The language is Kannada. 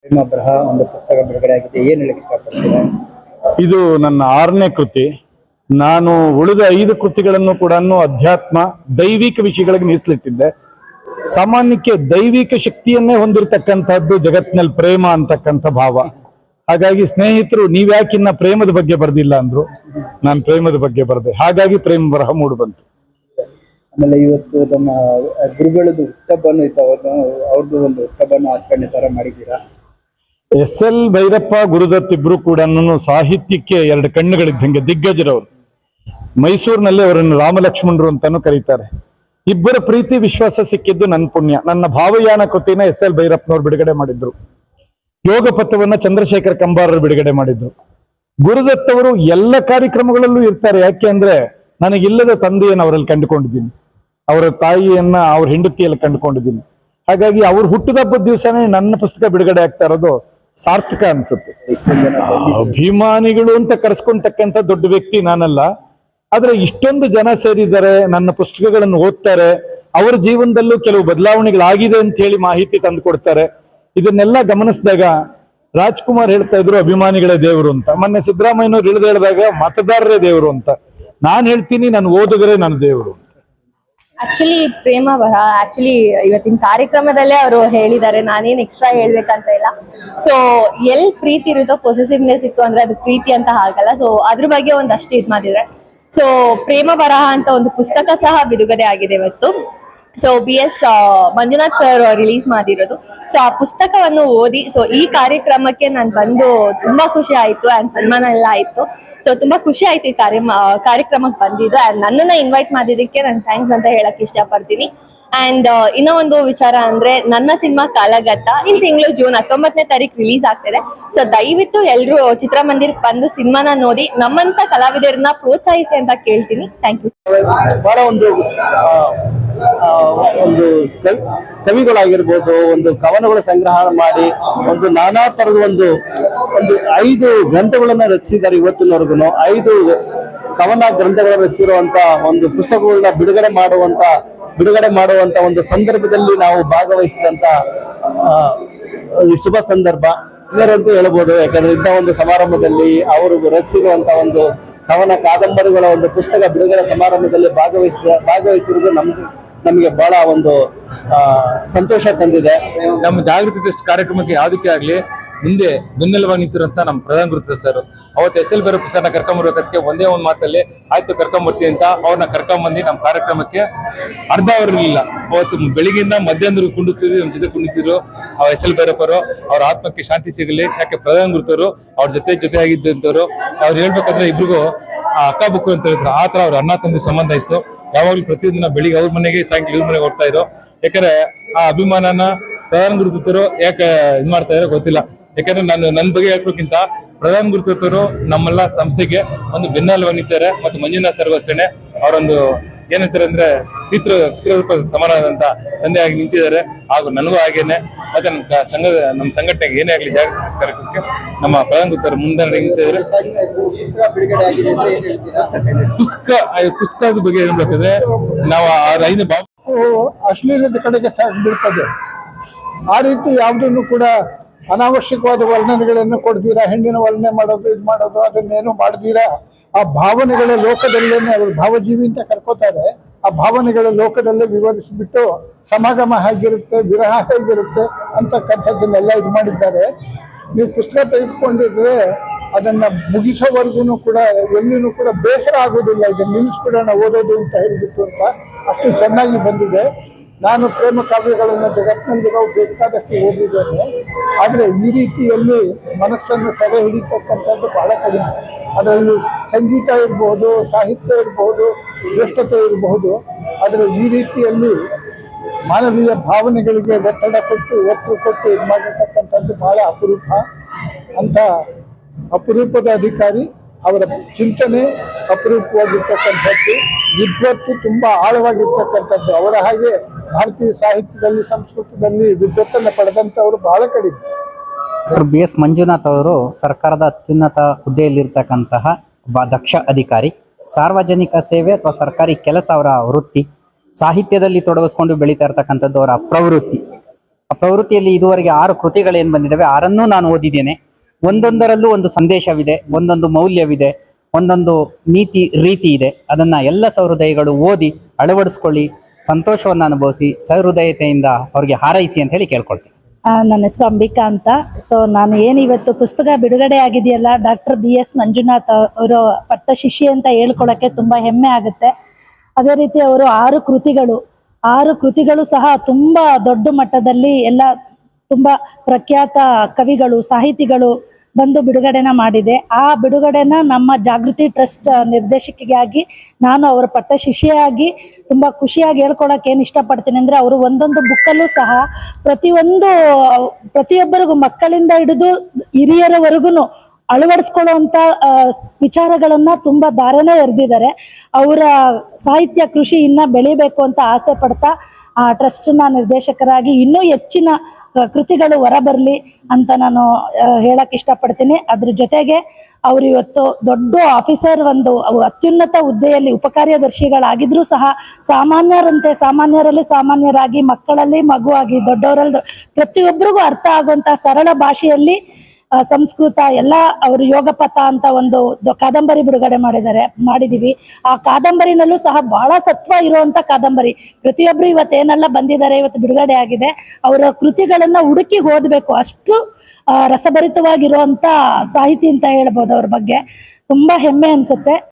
ನಿಮ್ಮ ಬರಹ ಒಂದು ಪುಸ್ತಕ ಬಿಡುಗಡೆ ಆಗಿದೆ, ಏನು ಹೇಳಕ್ಕೆ ಇಷ್ಟಪಡ್ತೀರಾ? ಇದು ನನ್ನ 6ನೇ ಕೃತಿ. ನಾನು ಉಳಿದ 5 ಕೃತಿಗಳನ್ನು ಕೂಡ ಅಧ್ಯಾತ್ಮ ದೈವಿಕ ವಿಷಯಗಳಿಗೆ ಮೀಸಲಿಟ್ಟಿದ್ದೆ. ಸಾಮಾನ್ಯಕ್ಕೆ ದೈವಿಕ ಶಕ್ತಿಯನ್ನೇ ಹೊಂದಿರತಕ್ಕಂಥದ್ದು ಜಗತ್ತಿನಲ್ಲಿ ಪ್ರೇಮ ಅಂತಕ್ಕಂಥ ಭಾವ. ಹಾಗಾಗಿ ಸ್ನೇಹಿತರು ನೀವ್ಯಾಕಿನ್ನ ಪ್ರೇಮದ ಬಗ್ಗೆ ಬರ್ದಿಲ್ಲ ಅಂದ್ರು, ನಾನು ಪ್ರೇಮದ ಬಗ್ಗೆ ಬರ್ದೆ. ಹಾಗಾಗಿ ಪ್ರೇಮ ಬರಹ ಮೂಡು ಬಂತು. ಆಮೇಲೆ ಇವತ್ತು ನಮ್ಮ ಗುರುಗಳದ್ದು ಹುಟ್ಟಹಬ್ಬನೂ ಇತ್ತು, ಅವ್ರದ್ದು ಒಂದು ಹುಟ್ಟಹಬ್ಬನ ಆಚರಣೆ ತರ ಮಾಡಿದ್ದೀರಾ? SL ಭೈರಪ್ಪ ಗುರುದತ್ ಇಬ್ರು ಕೂಡ ಸಾಹಿತ್ಯಕ್ಕೆ 2 ಕಣ್ಣುಗಳಿದ್ದಂಗೆ ದಿಗ್ಗಜರವರು. ಮೈಸೂರಿನಲ್ಲಿ ಅವರನ್ನು ರಾಮಲಕ್ಷ್ಮಣರು ಅಂತಾನು ಕರೀತಾರೆ. ಇಬ್ಬರ ಪ್ರೀತಿ ವಿಶ್ವಾಸ ಸಿಕ್ಕಿದ್ದು ನನ್ನ ಪುಣ್ಯ. ನನ್ನ ಭಾವಯಾನ ಕೃತಿನ SL ಭೈರಪ್ಪನವ್ರು ಬಿಡುಗಡೆ ಮಾಡಿದ್ರು. ಯೋಗ ಪಥವನ್ನ ಚಂದ್ರಶೇಖರ್ ಕಂಬಾರರು ಬಿಡುಗಡೆ ಮಾಡಿದ್ರು. ಗುರುದತ್ ಅವರು ಎಲ್ಲ ಕಾರ್ಯಕ್ರಮಗಳಲ್ಲೂ ಇರ್ತಾರೆ. ಯಾಕೆ ಅಂದ್ರೆ ನನಗಿಲ್ಲದ ತಂದೆಯನ್ನು ಅವರಲ್ಲಿ ಕಂಡುಕೊಂಡಿದ್ದೀನಿ, ಅವರ ತಾಯಿಯನ್ನ ಅವ್ರ ಹೆಂಡತಿಯಲ್ಲಿ ಕಂಡುಕೊಂಡಿದ್ದೀನಿ. ಹಾಗಾಗಿ ಅವ್ರ ಹುಟ್ಟುಹಬ್ಬದ ದಿವಸನೇ ನನ್ನ ಪುಸ್ತಕ ಬಿಡುಗಡೆ ಆಗ್ತಾ ಇರೋದು ಸಾರ್ಥಕ ಅನ್ಸುತ್ತೆ. ಅಭಿಮಾನಿಗಳು ಅಂತ ಕರೆಸ್ಕೊಂತಕ್ಕಂಥ ದೊಡ್ಡ ವ್ಯಕ್ತಿ ನಾನಲ್ಲ, ಆದ್ರೆ ಇಷ್ಟೊಂದು ಜನ ಸೇರಿದ್ದಾರೆ, ನನ್ನ ಪುಸ್ತಕಗಳನ್ನು ಓದ್ತಾರೆ, ಅವರ ಜೀವನದಲ್ಲೂ ಕೆಲವು ಬದಲಾವಣೆಗಳಾಗಿದೆ ಅಂತ ಹೇಳಿ ಮಾಹಿತಿ ತಂದು ಕೊಡ್ತಾರೆ. ಇದನ್ನೆಲ್ಲ ಗಮನಿಸಿದಾಗ ರಾಜ್ಕುಮಾರ್ ಹೇಳ್ತಾ ಇದ್ರು ಅಭಿಮಾನಿಗಳೇ ದೇವರು ಅಂತ. ಮೊನ್ನೆ ಸಿದ್ದರಾಮಯ್ಯನವ್ರು ಹೇಳಿದಾಗ ಮತದಾರರೇ ದೇವರು ಅಂತ. ನಾನು ಹೇಳ್ತೀನಿ ನನ್ನ ಓದುಗರೇ ನನ್ನ ದೇವರು ಅಂತ. ಆಕ್ಚುಲಿ ಪ್ರೇಮ ಬರಹ ಇವತ್ತಿನ ಕಾರ್ಯಕ್ರಮದಲ್ಲೇ ಅವರು ಹೇಳಿದ್ದಾರೆ, ನಾನೇನ್ ಎಕ್ಸ್ಟ್ರಾ ಹೇಳ್ಬೇಕಂತ ಇಲ್ಲ. ಸೊ ಎಲ್ ಪ್ರೀತಿ ಇರುತ್ತೋ ಪೊಸೆಸಿವ್ನೆಸ್ ಇತ್ತು ಅಂದ್ರೆ ಅದು ಪ್ರೀತಿ ಅಂತ ಆಗಲ್ಲ. ಸೊ ಅದ್ರ ಬಗ್ಗೆ ಒಂದಷ್ಟು ಇದ್ ಮಾಡಿದ್ರೆ, ಸೊ ಪ್ರೇಮ ಬರಹ ಅಂತ ಒಂದು ಪುಸ್ತಕ ಸಹ ಬಿಡುಗಡೆ ಆಗಿದೆ ಇವತ್ತು. So BS Manjunath sir release ಮಾಡಿರೋದು. ಸೊ ಆ ಪುಸ್ತಕವನ್ನು ಓದಿ, ಸೊ ಈ ಕಾರ್ಯಕ್ರಮಕ್ಕೆ ನಾನು ಬಂದು ತುಂಬಾ ಖುಷಿ ಆಯ್ತು. ಅಂಡ್ ಸನ್ಮಾನ ಎಲ್ಲ ಆಯ್ತು. ಸೊ ತುಂಬಾ ಖುಷಿ ಆಯ್ತು ಈ ಕಾರ್ಯಕ್ರಮಕ್ಕೆ ಬಂದಿದ್ದು. ಅಂಡ್ ನನ್ನನ್ನ ಇನ್ವೈಟ್ ಮಾಡಿದ್ದಕ್ಕೆ ನಾನು ಥ್ಯಾಂಕ್ಸ್ ಅಂತ ಹೇಳಕ್ ಇಷ್ಟಪಡ್ತೀನಿ. ಅಂಡ್ ಇನ್ನೂ ಒಂದು ವಿಚಾರ ಅಂದ್ರೆ, ನನ್ನ ಸಿನಿಮಾ ಕಾಲಘಟ್ಟ ಈ ತಿಂಗಳು ಜೂನ್ 19ನೇ ತಾರೀಕು ರಿಲೀಸ್ ಆಗ್ತಿದೆ. ಸೊ ದಯವಿಟ್ಟು ಎಲ್ರು ಚಿತ್ರಮಂದಿರಕ್ಕೆ ಬಂದು ಸಿನಿಮಾನ ನೋಡಿ ನಮ್ಮಂತ ಕಲಾವಿದರನ್ನ ಪ್ರೋತ್ಸಾಹಿಸಿ ಅಂತ ಕೇಳ್ತೀನಿ. Thank you. ಬಹಳ ಒಂದು ಕವಿಗಳಾಗಿರ್ಬೋದು, ಒಂದು ಕವನಗಳ ಸಂಗ್ರಹ ಮಾಡಿ ಒಂದು ನಾನಾ ತರದ ಒಂದು 5 ಗ್ರಂಥಗಳನ್ನ ರಚಿಸಿದ್ದಾರೆ. ಇವತ್ತಿನವರೆಗೂ 5 ಕವನ ಗ್ರಂಥಗಳನ್ನು ರಚಿಸಿರುವಂತ ಒಂದು ಪುಸ್ತಕಗಳನ್ನ ಬಿಡುಗಡೆ ಮಾಡುವಂತ ಒಂದು ಸಂದರ್ಭದಲ್ಲಿ ನಾವು ಭಾಗವಹಿಸಿದಂತ ಈ ಶುಭ ಸಂದರ್ಭ ಇದರಂತೂ ಹೇಳ್ಬೋದು. ಯಾಕಂದ್ರೆ ಇಂಥ ಒಂದು ಸಮಾರಂಭದಲ್ಲಿ ಅವರು ರಚಿಸಿರುವಂತ ಒಂದು ಕವನ ಕಾದಂಬರಿಗಳ ಒಂದು ಪುಸ್ತಕ ಬಿಡುಗಡೆ ಸಮಾರಂಭದಲ್ಲಿ ಭಾಗವಹಿಸಿರುವುದು ನಮಗೆ ಬಹಳ ಒಂದು ಸಂತೋಷ ತಂದಿದೆ. ನಮ್ಮ ಜಾಗೃತಿ ಟ್ರಸ್ಟ್ ಕಾರ್ಯಕ್ರಮಕ್ಕೆ ಯಾವುದಕ್ಕೆ ಆಗ್ಲಿ ಮುಂದೆ ಬೆನ್ನೆಲುಬಾಗಿ ನಿಂತಿರುವಂತ ನಮ್ಮ ಪ್ರಧಾನ ಗುರುತ ಸರ್ ಅವತ್ತು SL ಭೈರಪ್ಪ ಸರ್ನ ಕರ್ಕೊಂಬರೋದಕ್ಕೆ ಒಂದೇ ಒಂದು ಮಾತಲ್ಲಿ ಆಯ್ತು ಕರ್ಕೊಂಬರ್ತೀನಿ ಅಂತ ಅವ್ರನ್ನ ಕರ್ಕೊಂಬಂದು ನಮ್ಮ ಕಾರ್ಯಕ್ರಮಕ್ಕೆ ಅರ್ಧ ಅವ್ರು ಇರಲಿಲ್ಲ. ಅವತ್ತು ಬೆಳಿಗ್ಗೆಯಿಂದ ಮಧ್ಯಾಹ್ನದವರೆಗೂ ಕುಂಡಿಸಿದ್ರು, ನಮ್ಮ ಜೊತೆ ಕುಂಡಿಸಿದ್ರು. SL ಭೈರಪ್ಪರು ಅವ್ರ ಆತ್ಮಕ್ಕೆ ಶಾಂತಿ ಸಿಗಲಿ. ಯಾಕೆ ಪ್ರಧಾನ ಗುರುತರು ಅವ್ರ ಜೊತೆ ಆಗಿದ್ದಂಥವ್ರು. ಅವ್ರು ಹೇಳ್ಬೇಕಂದ್ರೆ ಇಬ್ರಿಗೂ ಅಕ್ಕ ಬುಕ್ಕು ಅಂತ ಹೇಳಿದ್ರು. ಆ ತರ ಅವ್ರ ಅಣ್ಣ ತಂದೆ ಸಂಬಂಧ ಇತ್ತು. ಯಾವಾಗ್ಲೂ ಪ್ರತಿದಿನ ಬೆಳಿಗ್ಗೆ ಅವ್ರ ಮನೆಗೆ ಸಾಯಂಕಾಲ ಇವ್ರ ಮನೆಗೆ ಹೋಗ್ತಾ ಇದ್ರು. ಯಾಕಂದ್ರೆ ಆ ಅಭಿಮಾನನ ಪ್ರಧಾನ ಗುರುತರು ಯಾಕೆ ಇದ್ ಮಾಡ್ತಾ ಇರೋ ಗೊತ್ತಿಲ್ಲ. ಯಾಕಂದ್ರೆ ನನ್ನ ಬಗ್ಗೆ ಹೇಳ್ಬೇಕಿಂತ ಪ್ರಧಾನ ಗುರುತರು ನಮ್ಮೆಲ್ಲ ಸಂಸ್ಥೆಗೆ ಒಂದು ಬೆನ್ನೆಲುಬಾಗಿ ನಿಂತಿದ್ದಾರೆ. ಮತ್ತು ಮಂಜುನಾಥ್ ಸರ್ ಅಷ್ಟೇನೆ ಅವರೊಂದು ಏನಂತಾರೆ ಅಂದ್ರೆ ಪಿತೃರೂಪ ಸಮಾನವಾದಂತ ತಂದೆಯಾಗಿ ನಿಂತಿದ್ದಾರೆ. ಹಾಗೂ ನನಗೂ ಹಾಗೇನೆ ಮತ್ತೆ ನಮ್ಮ ಸಂಘಟನೆಗೆ ಏನೇ ಆಗ್ಲಿ ಜಾಗೃತಿ ಕಾರ್ಯಕ್ರಮಕ್ಕೆ ನಮ್ಮ ಪ್ರಧಾನ ಗುರುತರು ಮುಂದೆ ನಿಂತಿದ್ದಾರೆ. ಪುಸ್ತಕದ ಬಗ್ಗೆ ಹೇಳ್ಬೇಕಂದ್ರೆ ನಾವು ಅಶ್ಲೀಲದ ಕಡೆಗೆ ಬಿಡ್ತದೆ. ಆ ರೀತಿ ಯಾವುದನ್ನು ಕೂಡ ಅನಾವಶ್ಯಕವಾದ ವರ್ಣನೆಗಳನ್ನು ಕೊಡ್ತೀರಾ, ಹೆಣ್ಣಿನ ವರ್ಣನೆ ಮಾಡೋದು ಇದು ಮಾಡೋದು ಅದನ್ನೇನು ಮಾಡ್ತೀರಾ. ಆ ಭಾವನೆಗಳ ಲೋಕದಲ್ಲೇನೆ ಅವರು ಭಾವಜೀವಿ ಅಂತ ಕರ್ಕೋತಾರೆ. ಆ ಭಾವನೆಗಳ ಲೋಕದಲ್ಲೇ ವಿವರಿಸಿಬಿಟ್ಟು ಸಮಾಗಮ ಹೇಗಿರುತ್ತೆ, ವಿರಹ ಹೇಗಿರುತ್ತೆ ಅಂತಕ್ಕಂಥದ್ದನ್ನೆಲ್ಲ ಇದು ಮಾಡಿದ್ದಾರೆ. ನೀವು ಪುಸ್ತಕ ತೆಗೆದುಕೊಂಡಿದ್ರೆ ಅದನ್ನ ಮುಗಿಸೋವರೆಗೂ ಕೂಡ ಎಲ್ಲಿನೂ ಕೂಡ ಬೇಸರ ಆಗೋದಿಲ್ಲ. ಇದನ್ನು ನಿಲ್ಲಿಸ್ಬಿಡೋಣ ಓದೋದು ಅಂತ ಹೇಳಿಬಿಟ್ಟು ಅಂತ ಅಷ್ಟು ಚೆನ್ನಾಗಿ ಬಂದಿದೆ. ನಾನು ಪ್ರೇಮ ಕಾವ್ಯಗಳನ್ನು ಜಗತ್ತಿನಲ್ಲಿ ನಾವು ಬೇಕಾದಷ್ಟು ಓದಿದ್ದೇನೆ. ಆದರೆ ಈ ರೀತಿಯಲ್ಲಿ ಮನಸ್ಸನ್ನು ಸೆರೆ ಹಿಡಿತಕ್ಕಂಥದ್ದು ಬಹಳ ಕಡಿಮೆ. ಅದರಲ್ಲಿ ಸಂಗೀತ ಇರಬಹುದು, ಸಾಹಿತ್ಯ ಇರಬಹುದು, ಶ್ರೇಷ್ಠತೆ ಇರಬಹುದು. ಆದರೆ ಈ ರೀತಿಯಲ್ಲಿ ಮಾನವೀಯ ಭಾವನೆಗಳಿಗೆ ಒತ್ತು ಕೊಟ್ಟು ಇದು ಮಾಡಿರ್ತಕ್ಕಂಥದ್ದು ಬಹಳ ಅಪರೂಪ. ಅಂತ ಅಪರೂಪದ ಅಧಿಕಾರಿ, ಅವರ ಚಿಂತನೆ ಅಪರೂಪವಾಗಿರ್ತಕ್ಕಂಥದ್ದು, ವಿದ್ವತ್ತು ತುಂಬಾ ಆಳವಾಗಿರ್ತಕ್ಕಂಥದ್ದು. ಅವರ ಹಾಗೆ ಭಾರತೀಯ ಸಾಹಿತ್ಯದಲ್ಲಿ ಸಂಸ್ಕೃತದಲ್ಲಿ ವಿದ್ವತ್ತನ್ನು ಪಡೆದಂಥವರು ಬಹಳ ಕಡಿಮೆ. BS ಮಂಜುನಾಥ್ ಅವರು ಸರ್ಕಾರದ ಅತ್ಯುನ್ನತ ಹುದ್ದೆಯಲ್ಲಿರ್ತಕ್ಕಂತಹ ಒಬ್ಬ ದಕ್ಷ ಅಧಿಕಾರಿ. ಸಾರ್ವಜನಿಕ ಸೇವೆ ಅಥವಾ ಸರ್ಕಾರಿ ಕೆಲಸ ಅವರ ವೃತ್ತಿ. ಸಾಹಿತ್ಯದಲ್ಲಿ ತೊಡಗಿಸ್ಕೊಂಡು ಬೆಳೀತಾ ಇರ್ತಕ್ಕಂಥದ್ದು ಅವರ ಪ್ರವೃತ್ತಿ. ಆ ಪ್ರವೃತ್ತಿಯಲ್ಲಿ ಇದುವರೆಗೆ 6 ಕೃತಿಗಳೇನು ಬಂದಿದ್ದಾವೆ 6ಅನ್ನೂ ನಾನು ಓದಿದ್ದೇನೆ. ಒಂದೊಂದರಲ್ಲೂ ಒಂದು ಸಂದೇಶವಿದೆ, ಒಂದೊಂದು ಮೌಲ್ಯವಿದೆ, ಒಂದೊಂದು ನೀತಿ ರೀತಿ ಇದೆ. ಅದನ್ನ ಎಲ್ಲ ಸಹೃದಯಿಗಳು ಓದಿ ಅಳವಡಿಸ್ಕೊಳ್ಳಿ, ಸಂತೋಷವನ್ನು ಅನುಭವಿಸಿ, ಸಹೃದಯತೆಯಿಂದ ಅವ್ರಿಗೆ ಹಾರೈಸಿ ಅಂತ ಹೇಳಿ ಕೇಳ್ಕೊಳ್ತೀನಿ. ನನ್ನ ಹೆಸರು ಅಂಬಿಕಾ ಅಂತ. ಸೊ ನಾನು ಏನು ಇವತ್ತು ಪುಸ್ತಕ ಬಿಡುಗಡೆ ಆಗಿದೆಯಲ್ಲ, ಡಾಕ್ಟರ್ BS ಮಂಜುನಾಥ್ ಅವರ ಪಟ್ಟ ಶಿಷ್ಯ ಅಂತ ಹೇಳ್ಕೊಳಕ್ಕೆ ತುಂಬ ಹೆಮ್ಮೆ ಆಗುತ್ತೆ. ಅದೇ ರೀತಿ ಅವರು 6 ಕೃತಿಗಳು ಸಹ ತುಂಬ ದೊಡ್ಡ ಮಟ್ಟದಲ್ಲಿ ಎಲ್ಲ ತುಂಬ ಪ್ರಖ್ಯಾತ ಕವಿಗಳು, ಸಾಹಿತಿಗಳು ಬಂದು ಬಿಡುಗಡೆನ ಮಾಡಿದೆ. ಆ ಬಿಡುಗಡೆನ ನಮ್ಮ ಜಾಗೃತಿ ಟ್ರಸ್ಟ್ ನಿರ್ದೇಶಕಿಯಾಗಿ ನಾನು ಅವರ ಪಟ್ಟ ಶಿಷ್ಯೆಯಾಗಿ ತುಂಬ ಖುಷಿಯಾಗಿ ಹೇಳ್ಕೊಳಕ್ಕೆ ಏನು ಇಷ್ಟಪಡ್ತೀನಿ ಅಂದರೆ, ಅವರು ಒಂದೊಂದು ಬುಕ್ಕಲ್ಲೂ ಸಹ ಪ್ರತಿಯೊಬ್ಬರಿಗೂ ಮಕ್ಕಳಿಂದ ಹಿಡಿದು ಹಿರಿಯರವರೆಗೂ ಅಳವಡಿಸ್ಕೊಳ್ಳುವಂಥ ವಿಚಾರಗಳನ್ನ ತುಂಬ ದಾರನೇ ಎರೆದಿದ್ದಾರೆ. ಅವರ ಸಾಹಿತ್ಯ ಕೃಷಿ ಇನ್ನ ಬೆಳಿಬೇಕು ಅಂತ ಆಸೆ ಪಡ್ತಾ ಆ ಟ್ರಸ್ಟ್ನ ನಿರ್ದೇಶಕರಾಗಿ ಇನ್ನೂ ಹೆಚ್ಚಿನ ಕೃತಿಗಳು ಹೊರಬರಲಿ ಅಂತ ನಾನು ಹೇಳಕ್ ಇಷ್ಟಪಡ್ತೀನಿ. ಅದ್ರ ಜೊತೆಗೆ ಅವರು ಇವತ್ತು ದೊಡ್ಡ ಆಫೀಸರ್, ಒಂದು ಅತ್ಯುನ್ನತ ಹುದ್ದೆಯಲ್ಲಿ ಉಪಕಾರ್ಯದರ್ಶಿಗಳಾಗಿದ್ರೂ ಸಹ ಸಾಮಾನ್ಯರಲ್ಲಿ ಸಾಮಾನ್ಯರಾಗಿ, ಮಕ್ಕಳಲ್ಲಿ ಮಗುವಾಗಿ, ದೊಡ್ಡವರಲ್ಲಿ ಪ್ರತಿಯೊಬ್ಬರಿಗೂ ಅರ್ಥ ಆಗುವಂತ ಸರಳ ಭಾಷೆಯಲ್ಲಿ ಸಂಸ್ಕೃತ ಎಲ್ಲ ಅವರು ಯೋಗಪಥ ಅಂತ ಒಂದು ಕಾದಂಬರಿ ಬಿಡುಗಡೆ ಮಾಡಿದೀವಿ. ಆ ಕಾದಂಬರಿನಲ್ಲೂ ಸಹ ಬಹಳ ಸತ್ವ ಇರುವಂತ ಕಾದಂಬರಿ. ಪ್ರತಿಯೊಬ್ರು ಇವತ್ತೇನೆಲ್ಲ ಬಂದಿದ್ದಾರೆ, ಇವತ್ತು ಬಿಡುಗಡೆ ಆಗಿದೆ, ಅವರ ಕೃತಿಗಳನ್ನ ಹುಡುಕಿ ಓದಬೇಕು. ಅಷ್ಟು ರಸಭರಿತವಾಗಿರುವಂತ ಸಾಹಿತಿ ಅಂತ ಹೇಳ್ಬೋದು. ಅವ್ರ ಬಗ್ಗೆ ತುಂಬಾ ಹೆಮ್ಮೆ ಅನ್ಸುತ್ತೆ.